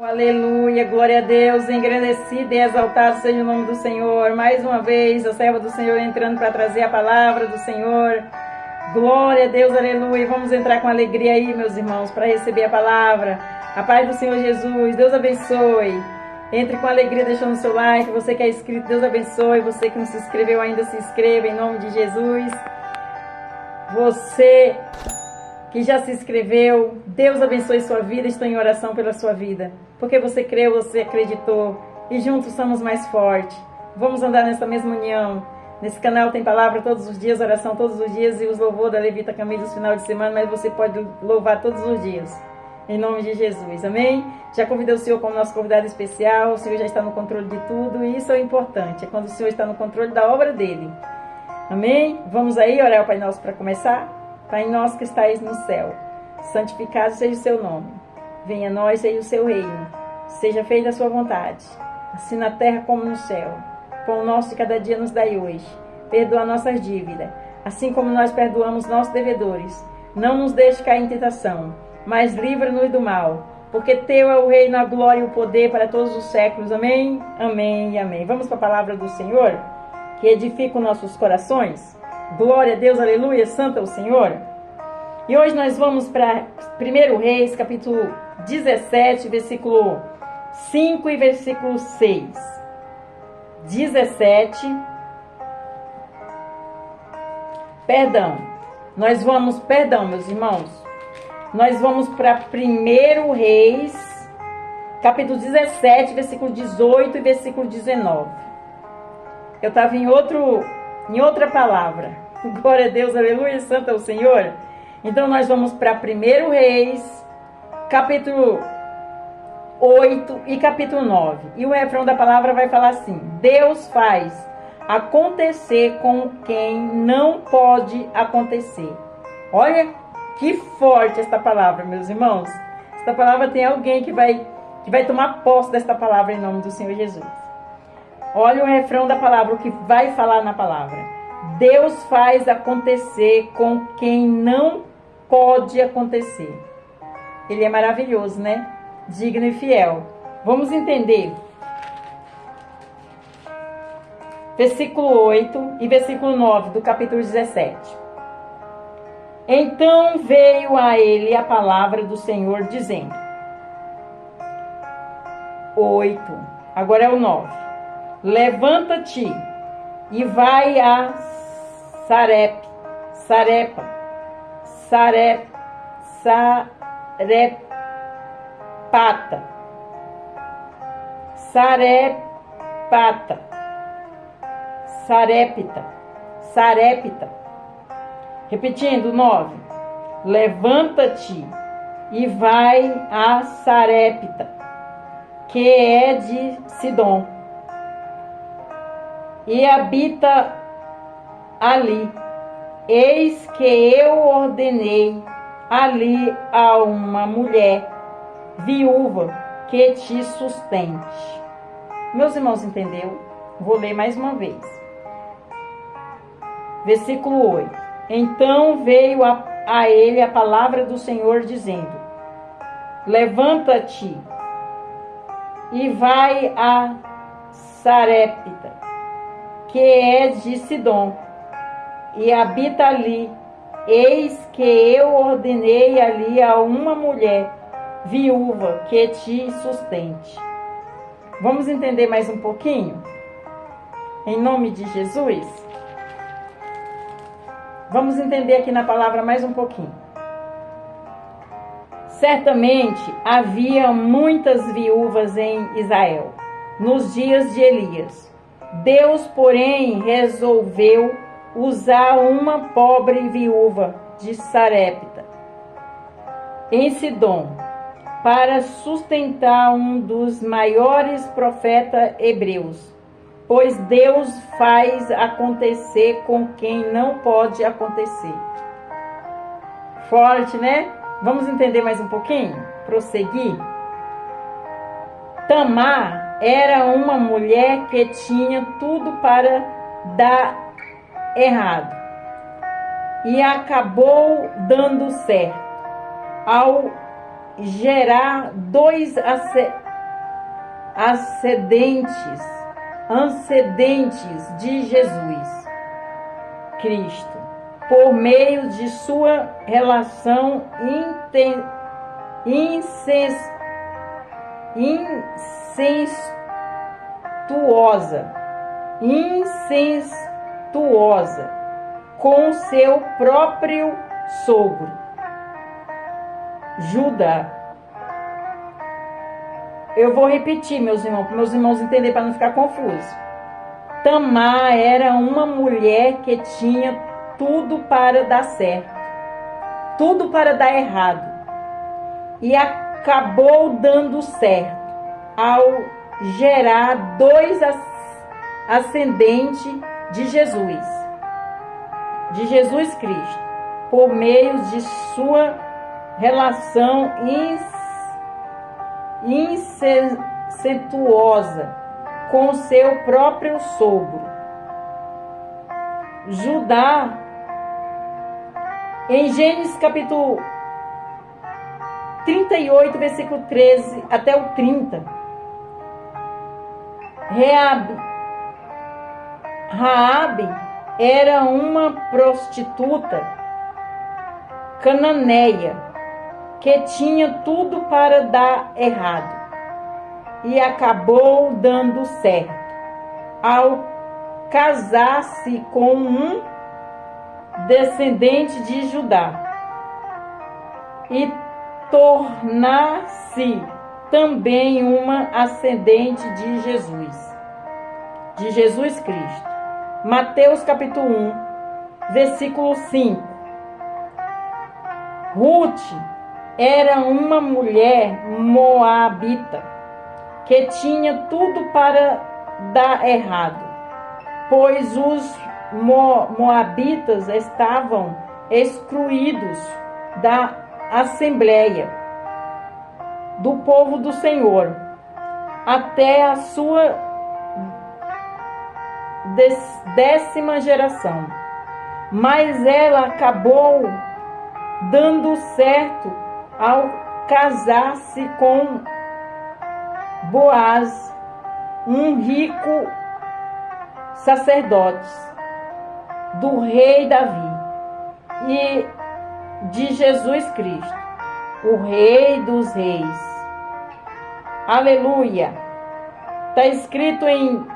Aleluia, glória a Deus, engrandecido e exaltado seja o nome do Senhor. Mais uma vez, a serva do Senhor entrando para trazer a palavra do Senhor. Glória a Deus, aleluia. Vamos entrar com alegria aí, meus irmãos, para receber a palavra. A paz do Senhor Jesus, Deus abençoe. Entre com alegria deixando o seu like. Você que é inscrito, Deus abençoe. Você que não se inscreveu ainda, se inscreva em nome de Jesus. Você que já se inscreveu, Deus abençoe sua vida. Estou em oração pela sua vida, porque você creu, você acreditou, e juntos somos mais fortes. Vamos andar nessa mesma união. Nesse canal tem palavra todos os dias, oração todos os dias, e os louvor da Levita Camila no final de semana, mas você pode louvar todos os dias, em nome de Jesus, amém? Já convidei o Senhor como nosso convidado especial. O Senhor já está no controle de tudo, e isso é importante, é quando o Senhor está no controle da obra dele, amém? Vamos aí orar ao Pai Nosso para começar? Pai nosso que estais no céu, santificado seja o seu nome. Venha a nós, seja o seu reino. Seja feita a sua vontade, assim na terra como no céu. Pão nosso de cada dia nos dai hoje. Perdoa nossas dívidas, assim como nós perdoamos nossos devedores. Não nos deixe cair em tentação, mas livra-nos do mal. Porque teu é o reino, a glória e o poder para todos os séculos. Amém, amém e amém. Vamos para a palavra do Senhor, que edifica os nossos corações. Glória a Deus, aleluia, santo é o Senhor. E hoje nós vamos para 1 Reis, capítulo 17, versículo 5 e versículo 6. 17. Perdão, meus irmãos. Nós vamos para 1 Reis, capítulo 17, versículo 18 e versículo 19. Eu estava em outra palavra. Glória a Deus, aleluia, santo é o Senhor. Então nós vamos para 1 Reis, capítulo 8 e capítulo 9. E o refrão da palavra vai falar assim: Deus faz acontecer com quem não pode acontecer. Olha que forte esta palavra, meus irmãos. Esta palavra tem alguém que vai tomar posse desta palavra em nome do Senhor Jesus. Olha o refrão da palavra, o que vai falar na palavra. Deus faz acontecer com quem não pode acontecer. Ele é maravilhoso, né? Digno e fiel. Vamos entender. Versículo 8 e versículo 9 do capítulo 17. Então veio a ele a palavra do Senhor dizendo. 8. Agora é o 9. Levanta-te e vai a Sarepta, repetindo, 9. Levanta-te e vai a Sarepta, que é de Sidom, e habita ali. Eis que eu ordenei ali a uma mulher viúva que te sustente. Meus irmãos, entendeu? Vou ler mais uma vez. Versículo 8. Então veio a ele a palavra do Senhor dizendo: Levanta-te e vai a Sarepta, que é de Sidom, e habita ali. Eis que eu ordenei ali a uma mulher viúva que te sustente. Vamos entender mais um pouquinho? Em nome de Jesus? Vamos entender aqui na palavra mais um pouquinho. Certamente havia muitas viúvas em Israel, nos dias de Elias. Deus, porém, resolveu usar uma pobre viúva de Sarepta, em Sidom, para sustentar um dos maiores profetas hebreus, pois Deus faz acontecer com quem não pode acontecer. Forte, né? Vamos entender mais um pouquinho? Prosseguir. Tamar era uma mulher que tinha tudo para dar errado e acabou dando certo ao gerar dois antecedentes de Jesus Cristo, por meio de sua relação incestuosa com seu próprio sogro, Judá. Eu vou repetir, meus irmãos, para meus irmãos entenderem, para não ficar confuso. Tamar era uma mulher que tinha tudo para dar certo, tudo para dar errado, e acabou dando certo ao gerar dois ascendentes de Jesus Cristo, por meio de sua relação incestuosa com seu próprio sogro, Judá. Em Gênesis capítulo 38, versículo 13 até o 30, Raabe era uma prostituta cananeia que tinha tudo para dar errado e acabou dando certo ao casar-se com um descendente de Judá e tornar-se também uma ascendente de Jesus Cristo. Mateus capítulo 1, versículo 5. Ruth era uma mulher moabita que tinha tudo para dar errado, pois os moabitas estavam excluídos da assembleia do povo do Senhor até a sua 10ª geração. Mas ela acabou dando certo ao casar-se com Boaz, um rico sacerdote do rei Davi e de Jesus Cristo, o Rei dos Reis. Aleluia! Está escrito em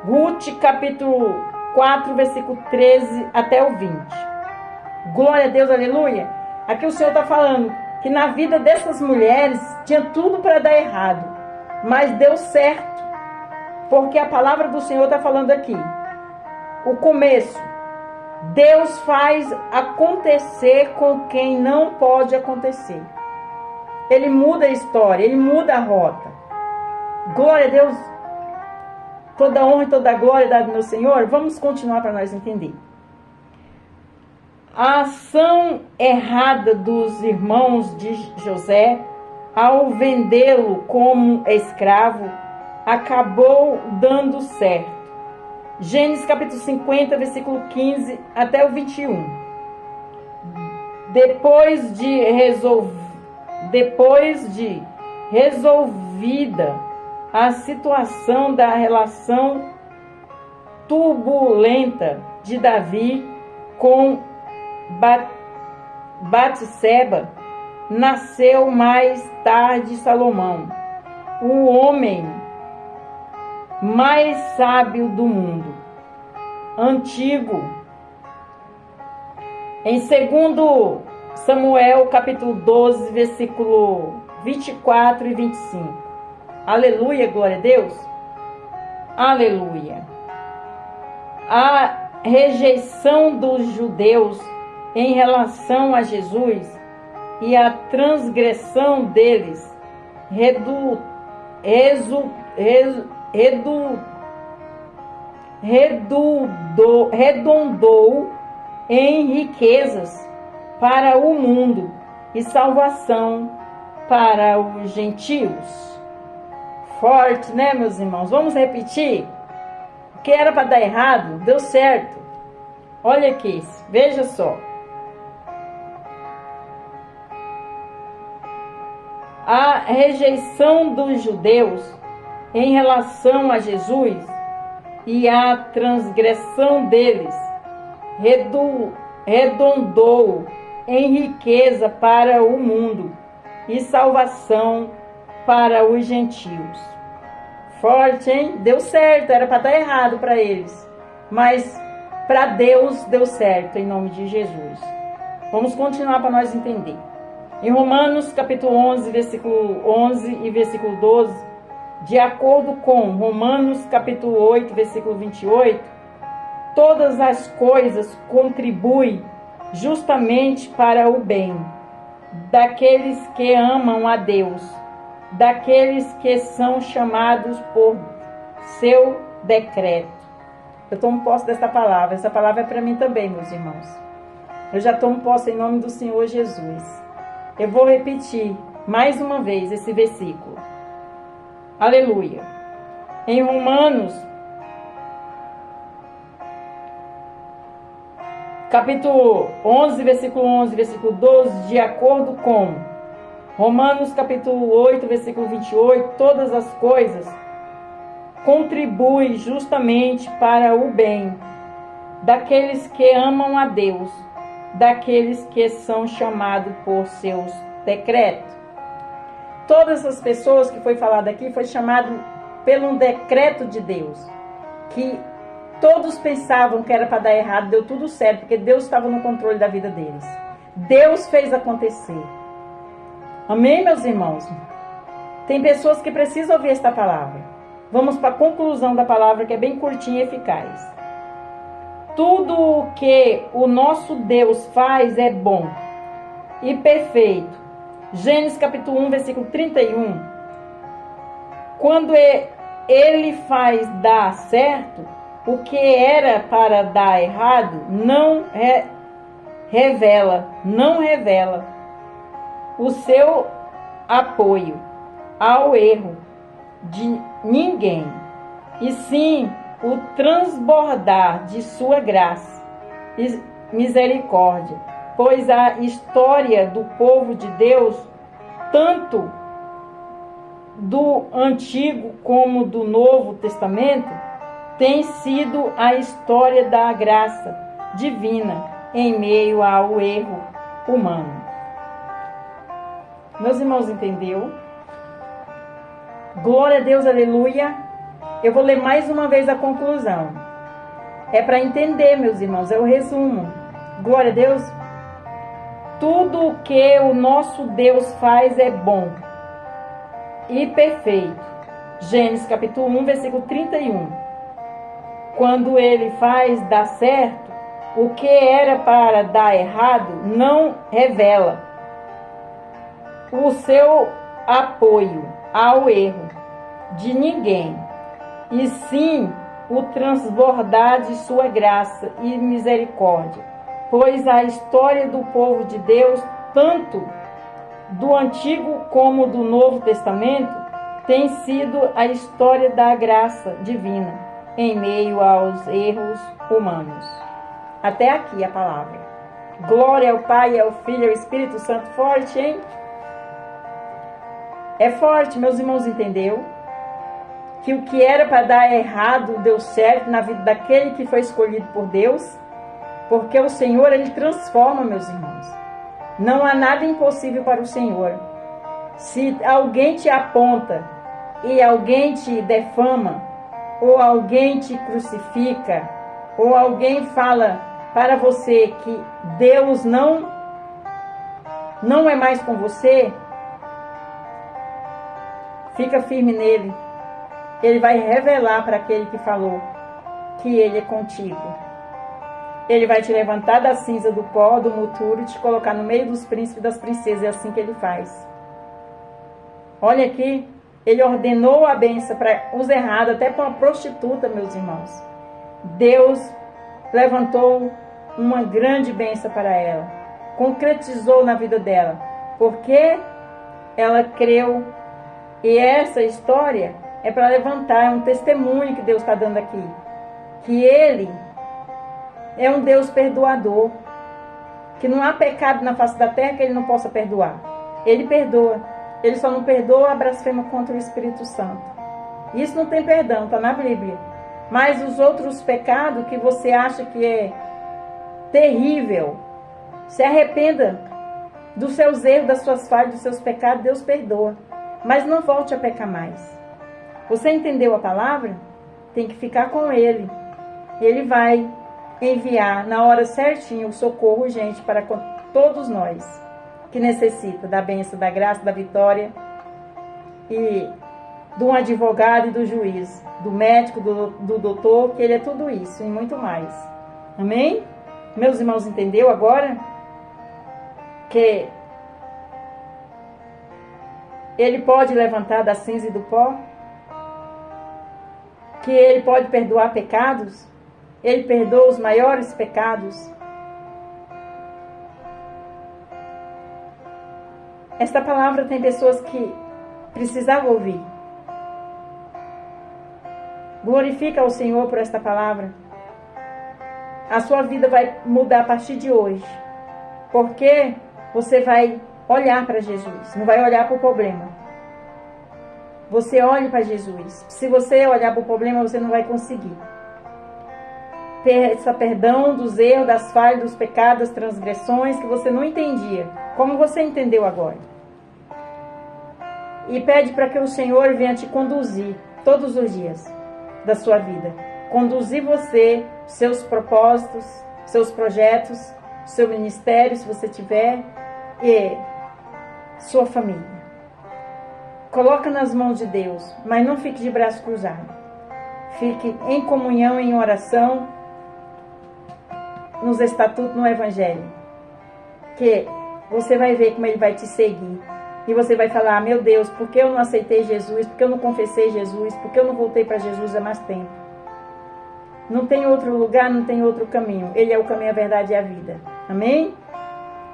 Ruth capítulo 4, versículo 13 até o 20. Glória a Deus, aleluia! Aqui o Senhor está falando que na vida dessas mulheres tinha tudo para dar errado, mas deu certo, porque a palavra do Senhor está falando aqui. O começo. Deus faz acontecer com quem não pode acontecer. Ele muda a história, Ele muda a rota. Glória a Deus. Toda honra e toda glória dada ao meu Senhor. Vamos continuar para nós entender. A ação errada dos irmãos de José ao vendê-lo como escravo acabou dando certo. Gênesis capítulo 50, versículo 15 até o 21. Depois de resolvida a situação da relação turbulenta de Davi com Batseba, nasceu mais tarde Salomão, o homem mais sábio do mundo antigo. Em 2 Samuel capítulo 12, versículo 24 e 25. Aleluia, glória a Deus. Aleluia. A rejeição dos judeus em relação a Jesus e a transgressão deles redundou em riquezas para o mundo e salvação para os gentios. Forte, né, meus irmãos? Vamos repetir? O que era para dar errado, deu certo. Olha aqui, veja só. A rejeição dos judeus em relação a Jesus e a transgressão deles, redundou em riqueza para o mundo e salvação para os gentios. Forte, hein? Deu certo, era para dar errado para eles, mas para Deus deu certo, em nome de Jesus. Vamos continuar para nós entender. Em Romanos capítulo 11, versículo 11 e versículo 12, de acordo com Romanos capítulo 8, versículo 28, todas as coisas contribuem justamente para o bem daqueles que amam a Deus, daqueles que são chamados por seu decreto. Eu tomo posse dessa palavra. Essa palavra é para mim também, meus irmãos. Eu já tomo posse em nome do Senhor Jesus. Eu vou repetir mais uma vez esse versículo. Aleluia. Em Romanos, capítulo 11, versículo 11, versículo 12, de acordo com Romanos, capítulo 8, versículo 28, todas as coisas contribuem justamente para o bem daqueles que amam a Deus, daqueles que são chamados por seus decretos. Todas as pessoas que foi falado aqui foi chamado pelo decreto de Deus, que todos pensavam que era para dar errado, deu tudo certo, porque Deus estava no controle da vida deles. Deus fez acontecer. Amém, meus irmãos? Tem pessoas que precisam ouvir esta palavra. Vamos para a conclusão da palavra, que é bem curtinha e eficaz. Tudo o que o nosso Deus faz é bom e perfeito. Gênesis capítulo 1, versículo 31. Quando ele faz dar certo, o que era para dar errado não revela o seu apoio ao erro de ninguém, e sim o transbordar de sua graça e misericórdia, pois a história do povo de Deus, tanto do Antigo como do Novo Testamento, tem sido a história da graça divina em meio ao erro humano. Meus irmãos, entendeu? Glória a Deus, aleluia. Eu vou ler mais uma vez a conclusão. É para entender, meus irmãos, é o resumo. Glória a Deus. Tudo o que o nosso Deus faz é bom e perfeito. Gênesis capítulo 1, versículo 31. Quando ele faz dar certo, o que era para dar errado não revela o seu apoio ao erro de ninguém, e sim o transbordar de sua graça e misericórdia, pois a história do povo de Deus, tanto do Antigo como do Novo Testamento, tem sido a história da graça divina em meio aos erros humanos. Até aqui a palavra. Glória ao Pai, ao Filho e ao Espírito Santo. Forte, hein? É forte, meus irmãos, entendeu? Que o que era para dar errado deu certo na vida daquele que foi escolhido por Deus, porque o Senhor, Ele transforma, meus irmãos. Não há nada impossível para o Senhor. Se alguém te aponta e alguém te defama, ou alguém te crucifica, ou alguém fala para você que Deus não é mais com você, fica firme nele. Ele vai revelar para aquele que falou que ele é contigo. Ele vai te levantar da cinza do pó, do muturo, e te colocar no meio dos príncipes e das princesas. É assim que ele faz. Olha aqui, ele ordenou a bênção para os errados, até para uma prostituta, meus irmãos. Deus levantou uma grande bênção para ela, concretizou na vida dela, porque ela creu. E essa história é para levantar, é um testemunho que Deus está dando aqui, que Ele é um Deus perdoador, que não há pecado na face da terra que Ele não possa perdoar. Ele perdoa. Ele só não perdoa a blasfema contra o Espírito Santo. Isso não tem perdão, está na Bíblia. Mas os outros pecados que você acha que é terrível, se arrependa dos seus erros, das suas falhas, dos seus pecados, Deus perdoa. Mas não volte a pecar mais. Você entendeu a palavra? Tem que ficar com Ele. Ele vai enviar na hora certinha o socorro urgente para todos nós que necessita da bênção, da graça, da vitória e de um advogado e do juiz, do médico, do doutor, que ele é tudo isso e muito mais. Amém? Meus irmãos, entendeu agora? Que Ele pode levantar da cinza e do pó? Que Ele pode perdoar pecados? Ele perdoa os maiores pecados? Esta palavra tem pessoas que precisavam ouvir. Glorifica ao Senhor por esta palavra. A sua vida vai mudar a partir de hoje. Porque você vai olhar para Jesus, não vai olhar para o problema. Você olhe para Jesus. Se você olhar para o problema, você não vai conseguir. Peça perdão dos erros, das falhas, dos pecados, das transgressões que você não entendia, como você entendeu agora. E pede para que o Senhor venha te conduzir todos os dias da sua vida. Conduzir você, seus propósitos, seus projetos, seu ministério, se você tiver, e sua família. Coloca nas mãos de Deus, mas não fique de braço cruzado. Fique em comunhão, em oração, nos estatutos, no Evangelho. Que você vai ver como Ele vai te seguir. E você vai falar, meu Deus, por que eu não aceitei Jesus? Por que eu não confessei Jesus? Por que eu não voltei para Jesus há mais tempo? Não tem outro lugar, não tem outro caminho. Ele é o caminho, a verdade e a vida. Amém?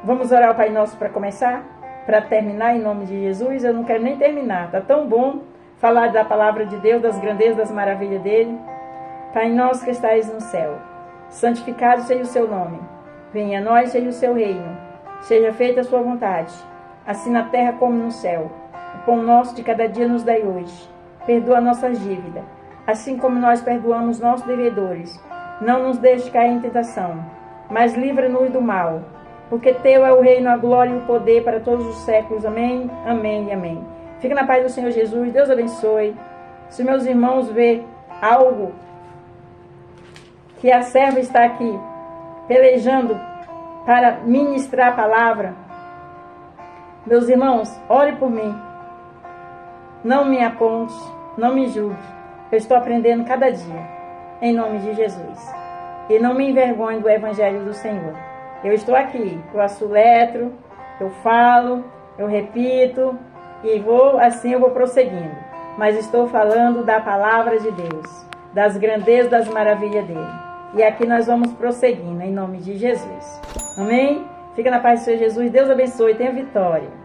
Vamos orar ao Pai Nosso para começar? Para terminar em nome de Jesus? Eu não quero nem terminar. Está tão bom falar da palavra de Deus, das grandezas, das maravilhas dele. Pai Nosso que estais no céu, santificado seja o seu nome. Venha a nós, seja o seu reino. Seja feita a sua vontade, assim na terra como no céu. O pão nosso de cada dia nos dai hoje. Perdoa nossas dívidas, assim como nós perdoamos nossos devedores. Não nos deixe cair em tentação, mas livra-nos do mal. Porque teu é o reino, a glória e o poder para todos os séculos. Amém, amém e amém. Fica na paz do Senhor Jesus. Deus abençoe. Se meus irmãos vê algo que a serva está aqui pelejando para ministrar a palavra, meus irmãos, ore por mim. Não me aponte, não me julgue. Eu estou aprendendo cada dia, em nome de Jesus. E não me envergonhe do Evangelho do Senhor. Eu estou aqui, eu assoletro, eu falo, eu repito, e eu vou prosseguindo. Mas estou falando da palavra de Deus, das grandezas, das maravilhas dele. E aqui nós vamos prosseguindo, em nome de Jesus. Amém? Fica na paz do Senhor Jesus. Deus abençoe. Tenha vitória.